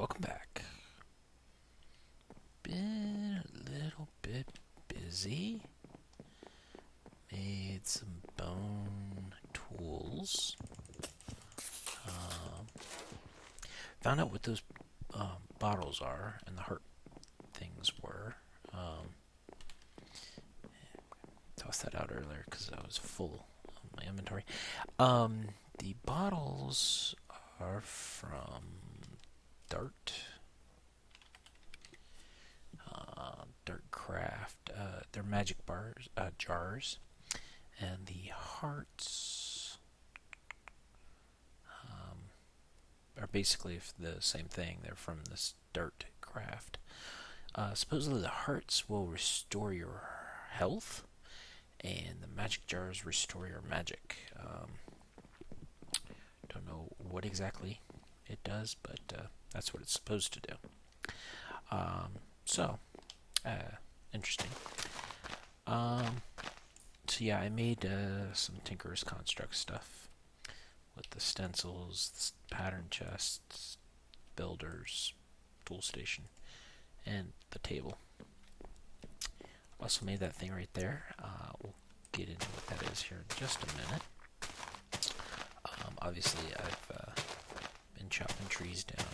welcome back. Been a little bit busy. Made some bone tools. Found out what those bottles are and the heart things were. Tossed that out earlier because I was full of my inventory. The bottles are from Dirt Craft. They're magic jars, and the hearts are basically the same thing. They're from this Dirt Craft. Supposedly the hearts will restore your health, and the magic jars restore your magic. Don't know what exactly it does, but that's what it's supposed to do. Interesting. So yeah, I made some Tinker's Construct stuff with the stencils, the pattern chests, builders, tool station, and the table. Also made that thing right there. We'll get into what that is here in just a minute. Obviously, I've been chopping trees down,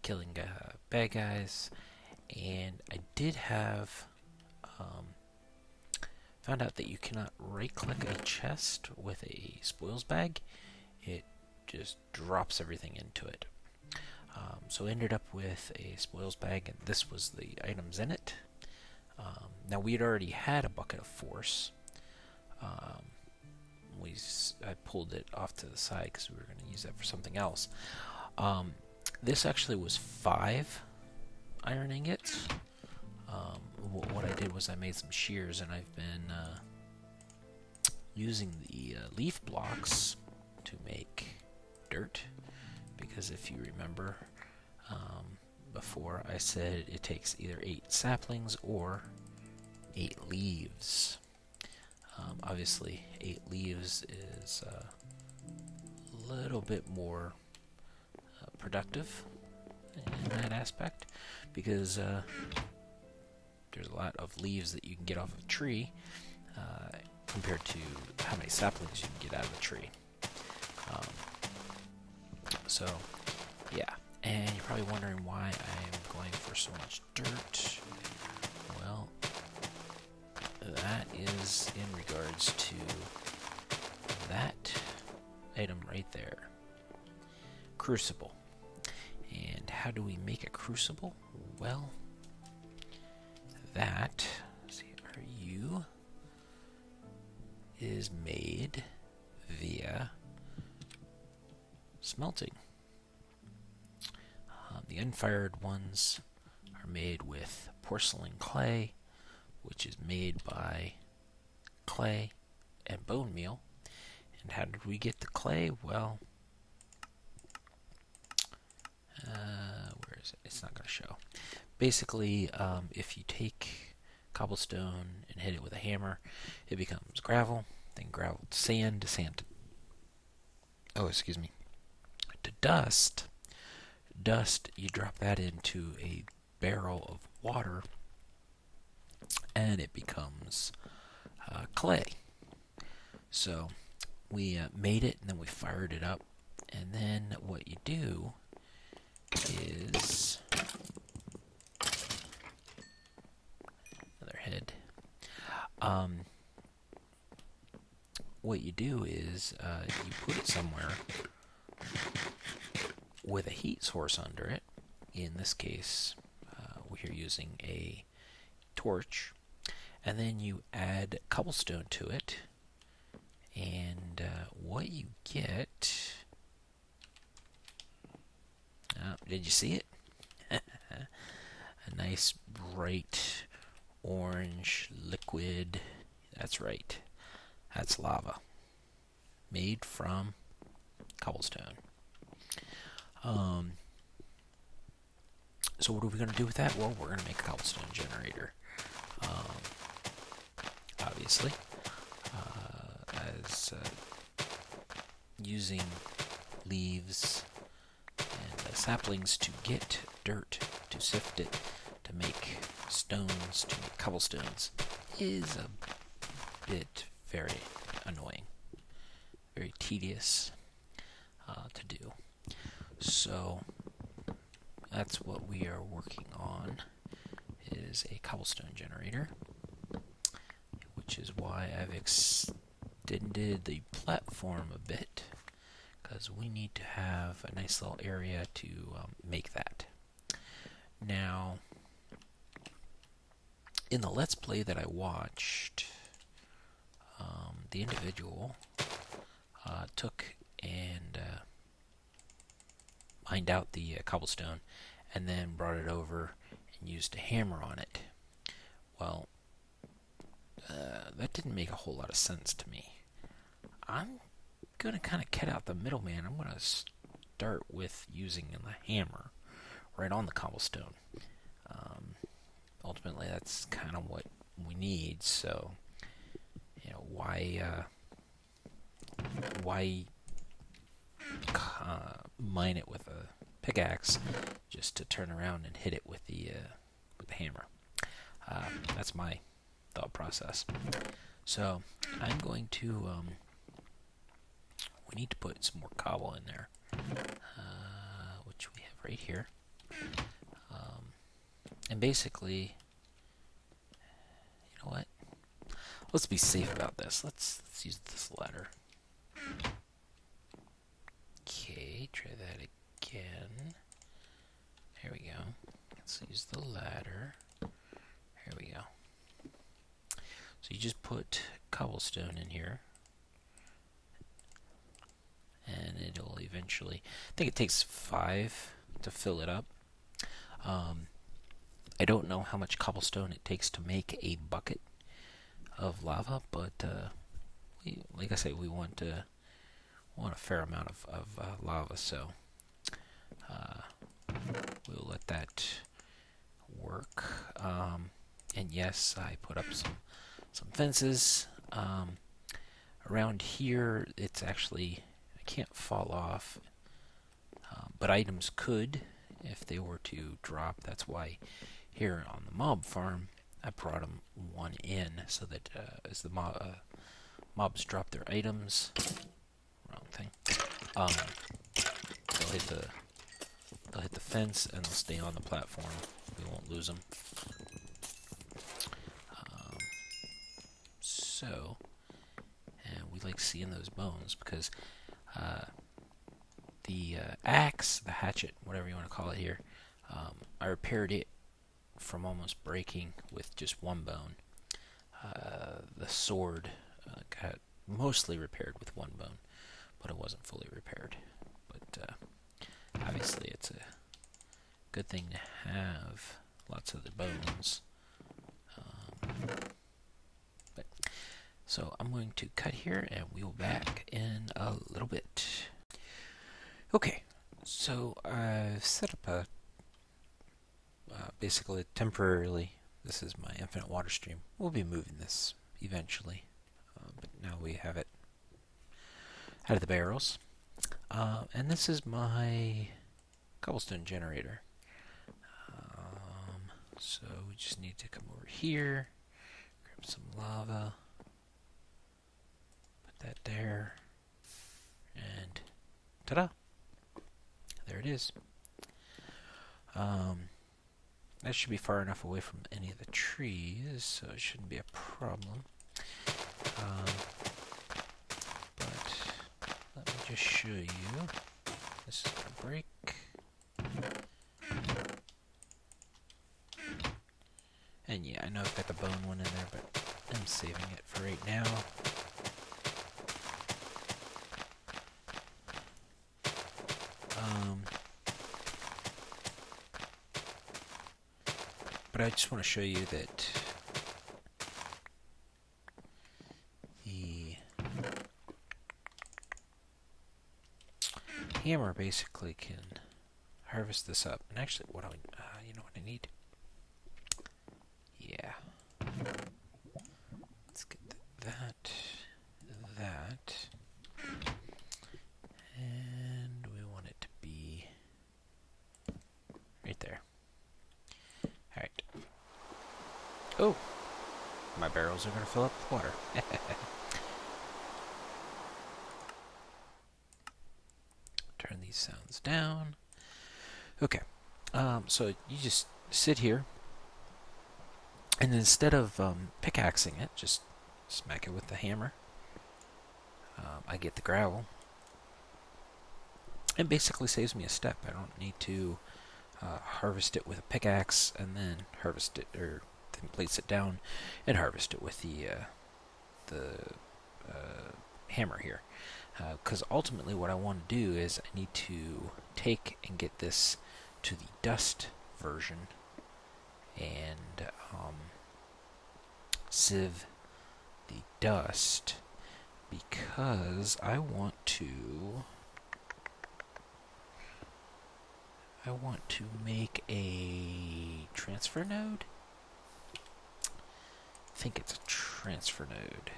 killing bad guys, and I did have found out that you cannot right-click a chest with a spoils bag. It just drops everything into it. So I ended up with a spoils bag, and this was the items in it. Now we had already had a bucket of force. I pulled it off to the side because we were going to use that for something else. This actually was 5 iron ingots. What I did was I made some shears, and I've been using the leaf blocks to make dirt, because if you remember before, I said it takes either 8 saplings or 8 leaves. Obviously 8 leaves is a little bit more productive in that aspect, because there's a lot of leaves that you can get off of a tree compared to how many saplings you can get out of a tree. So yeah, and you're probably wondering why I'm going for so much dirt. Well, that is in regards to that item right there, crucible. And how do we make a crucible? Well, that, is made via smelting. The unfired ones are made with porcelain clay, which is made by clay and bone meal. And how did we get the clay? Well, where is it? It's not going to show. Basically, if you take cobblestone and hit it with a hammer, it becomes gravel, then gravel to sand, to dust. Dust, you drop that into a barrel of water, and it becomes clay. So we made it, and then we fired it up, and then what you do is another head. What you do is you put it somewhere with a heat source under it. In this case, we're using a torch, and then you add cobblestone to it, and what you get... did you see it? A nice bright orange liquid. That's right. That's lava made from cobblestone. So what are we going to do with that? Well, we're going to make a cobblestone generator. Obviously, as using leaves and saplings to get dirt, to sift it, to make stones, to make cobblestones, is a bit very annoying, very tedious to do. So that's what we are working on, is a cobblestone generator, which is why I've extended the platform a bit, because we need to have a nice little area to make that. Now, in the Let's Play that I watched, the individual took and mined out the cobblestone and then brought it over and used a hammer on it. Well, that didn't make a whole lot of sense to me. I'm going to kind of cut out the middleman. I'm going to start with using the hammer right on the cobblestone. Ultimately, that's kind of what we need. So, you know, why mine it with a pickaxe just to turn around and hit it with the hammer? That's my thought process. So I'm going to we need to put some more cobble in there, which we have right here. And basically, you know what? Let's be safe about this. Let's use this ladder. Okay, try that again. There we go. Let's use the ladder. Here we go. So you just put cobblestone in here, and it'll eventually, I think it takes 5 to fill it up. I don't know how much cobblestone it takes to make a bucket of lava, but like I say, we want a fair amount of lava, so we'll let that work. And yes, I put up some fences. Around here, it's actually, I can't fall off, but items could if they were to drop. That's why here on the mob farm, I brought them one in, so that as the mobs drop their items, wrong thing, they'll hit the fence and they'll stay on the platform. We won't lose them. So, and we like seeing those bones, because the axe, the hatchet, whatever you want to call it here, I repaired it from almost breaking with just one bone. The sword got mostly repaired with one bone, but it wasn't fully repaired. But obviously it's a good thing to have lots of the bones. So I'm going to cut here, and we will be back in a little bit. Okay, so I've set up a basically temporarily, this is my infinite water stream. We'll be moving this eventually, but now we have it out of the barrels. And this is my cobblestone generator. So we just need to come over here, grab some lava, put that there, and ta-da! There it is. That should be far enough away from any of the trees, so it shouldn't be a problem. But let me just show you. This is going to break. And yeah, I know I've got the bone one in there, but I'm saving it for right now. But I just want to show you that the hammer basically can harvest this up. And actually, what you know what I need? Yeah. Let's get that. And we want it to be Oh, my barrels are going to fill up with water. Turn these sounds down. Okay, so you just sit here, and instead of pickaxing it, just smack it with the hammer. I get the gravel. It basically saves me a step. I don't need to harvest it with a pickaxe and then harvest it, or then place it down and harvest it with the hammer here. Because ultimately what I want to do is I need to take and get this to the dust version and sieve the dust, because I want to make a transfer node. I think it's a transfer node.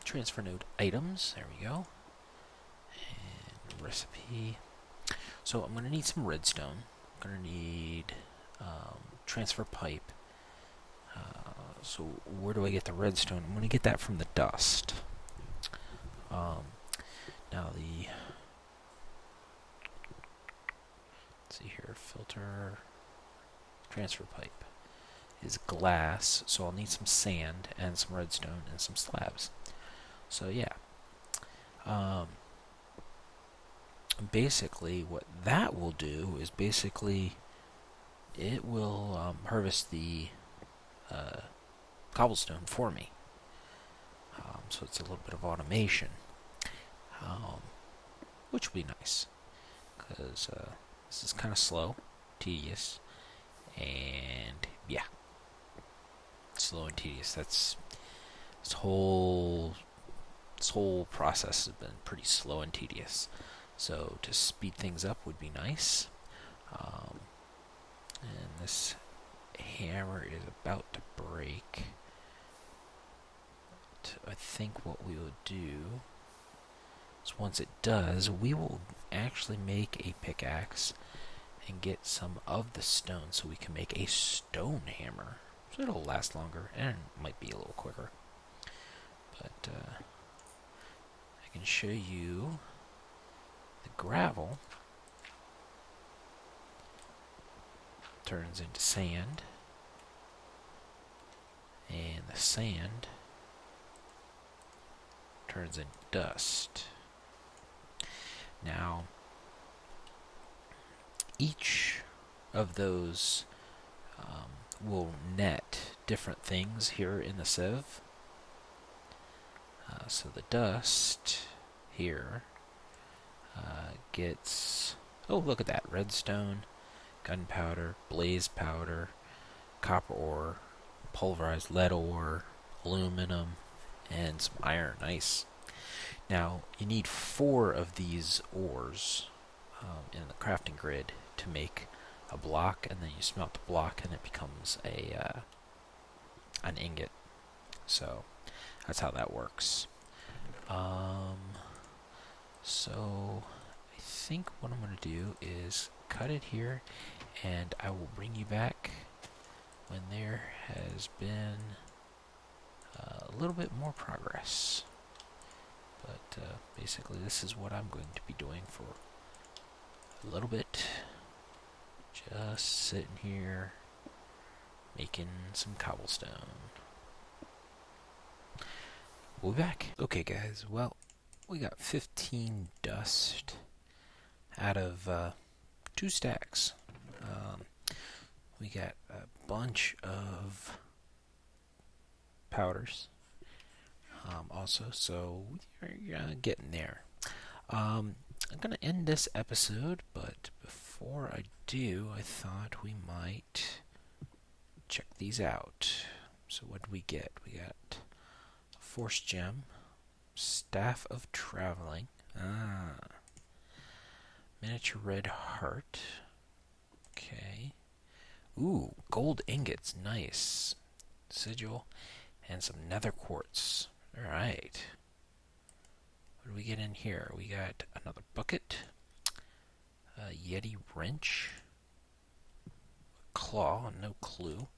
Transfer node items. There we go. And recipe. So I'm going to need some redstone. I'm going to need transfer pipe. So where do I get the redstone? I'm going to get that from the dust. Now let's see here, filter transfer pipe is glass, so I'll need some sand and some redstone and some slabs. So yeah, basically what that will do is it will harvest the cobblestone for me. So it's a little bit of automation, which will be nice, because this is kind of slow, tedious, and yeah, slow and tedious. This whole process has been pretty slow and tedious. So to speed things up would be nice. And this hammer is about to break. I think what we will do is, once it does, we will actually make a pickaxe and get some of the stone so we can make a stone hammer. So it'll last longer and might be a little quicker. But I can show you the gravel turns into sand, and the sand turns into dust. Now, each of those will net different things here in the sieve. So the dust here gets, oh, look at that, redstone, gunpowder, blaze powder, copper ore, pulverized lead ore, aluminum, and some iron. Nice. Now, you need 4 of these ores in the crafting grid to make a block, and then you smelt the block and it becomes an ingot. So that's how that works. So I think what I'm going to do is cut it here, and I will bring you back when there has been a little bit more progress. But basically this is what I'm going to be doing for a little bit. Just sitting here making some cobblestone. We'll be back. Okay guys, well, we got 15 dust out of 2 stacks. We got a bunch of powders also, so we're getting there. I'm going to end this episode, but before I do, I thought we might check these out. So what did we get? We got a Force Gem, Staff of Traveling, Miniature Red Heart, okay, ooh, gold ingots, nice, Sigil, and some nether quartz. Alright. What do we get in here? We got another bucket, a Yeti wrench, claw, no clue.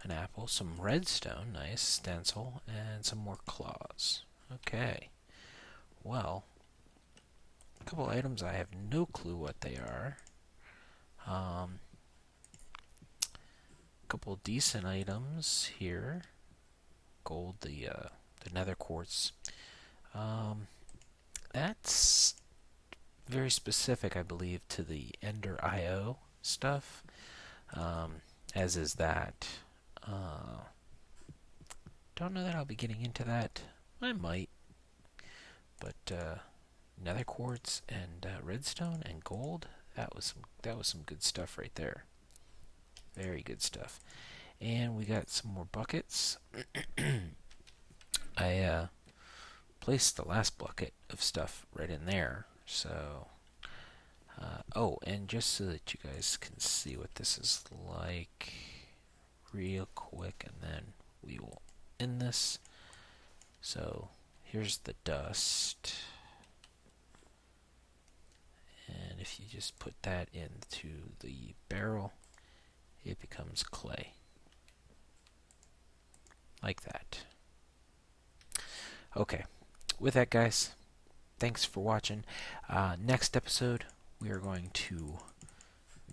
An apple, some redstone, nice, stencil, and some more claws. Okay. Well, a couple items I have no clue what they are. A couple decent items here. Gold, the nether quartz. That's very specific, I believe, to the Ender IO stuff, as is that. Don't know that I'll be getting into that. I might, but nether quartz and redstone and gold. That was some good stuff right there. Very good stuff. And we got some more buckets. I placed the last bucket of stuff right in there. So, oh, and just so that you guys can see what this is like real quick, and then we will end this. So, here's the dust. And if you just put that into the barrel, it becomes clay. Like that. Okay, with that, guys, thanks for watching. Next episode, we are going to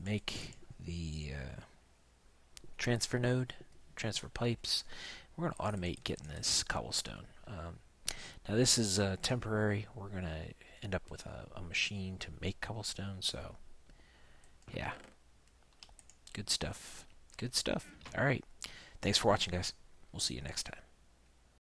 make the transfer node, transfer pipes. We're going to automate getting this cobblestone. Now, this is temporary. We're going to end up with a machine to make cobblestone, so yeah. Good stuff. Good stuff. Alright, thanks for watching, guys. We'll see you next time.